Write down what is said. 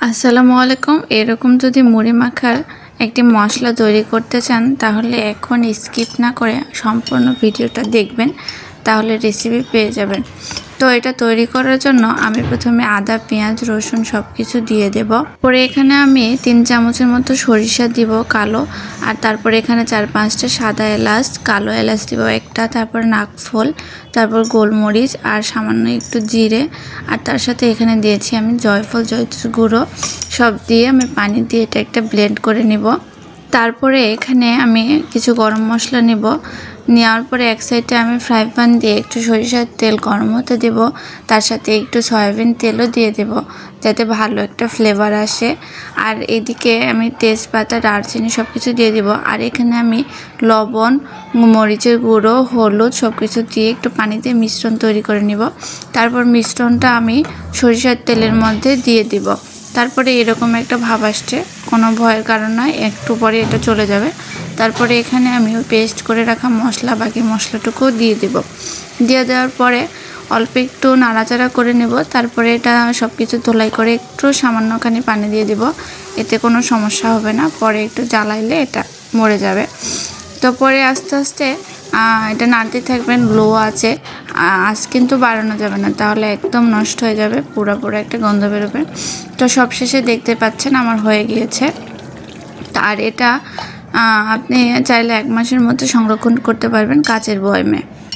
আসসালামু আলাইকুম। এরকম যদি মুড়ি মাখার একটি মশলা তৈরি করতে চান তাহলে এখন স্কিপ না করে সম্পূর্ণ ভিডিওটা দেখবেন, তাহলে রেসিপি পেয়ে যাবেন। তো এটা তৈরি করার জন্য আমি প্রথমে আদা, পেঁয়াজ, রসুন সব কিছু দিয়ে দেব। পরে এখানে আমি 3 চামচের মতো সরিষা দিব কালো, আর তারপরে এখানে 4-5টা সাদা এলাচ, কালো এলাচ দিব একটা, তারপর নাকফল, তারপর গোলমরিচ আর সামান্য একটু জিরে, আর তার সাথে এখানে দিয়েছি আমি জয়ফল, জয়ত্রী গুঁড়ো সব দিয়ে আমি পানি দিয়ে এটা একটা ব্লেন্ড করে নিব। তারপরে এখানে আমি কিছু গরম মশলা নেব। নেওয়ার পরে এক সাইডে আমি ফ্রাই প্যান দিয়ে একটু সরিষার তেল গরম হতে দেব, তার সাথে একটু সয়াবিন তেলও দিয়ে দেব যাতে ভালো একটা ফ্লেভার আসে। আর এদিকে আমি তেজপাতা, দারচিনি সব কিছু দিয়ে দেব। আর এখানে আমি লবণ, মরিচের গুঁড়ো, হলুদ সব কিছু দিয়ে একটু পানিতে মিশ্রণ তৈরি করে নিব। তারপর মিশ্রণটা আমি সরিষার তেলের মধ্যে দিয়ে দিব। তারপরে এরকম একটা ভাব আসছে, কোনো ভয়ের কারণ নয়, একটু পরে এটা চলে যাবে। তারপরে এখানে আমি পেস্ট করে রাখা বাকি মশলাটুকুও দিয়ে দেব। দিয়ে দেওয়ার পরে অল্প একটু নাড়াচাড়া করে নেব। তারপরে এটা সব কিছু ধোলাই করে একটু সামান্যখানি পানি দিয়ে দেব, এতে কোনো সমস্যা হবে না। পরে একটু জ্বালাইলে এটা মরে যাবে। তো পরে আস্তে আস্তে এটা নাড়তে থাকবেন লো আছে। আঁচ কিন্তু বাড়ানো যাবে না, তাহলে একদম নষ্ট হয়ে যাবে, পুরো একটা গন্ধ বেরোবে। তো সবশেষে দেখতে পাচ্ছেন আমার হয়ে গিয়েছে। আর এটা আপনি চাইলে 1 মাসের মধ্যে সংরক্ষণ করতে পারবেন কাচের বয়মে।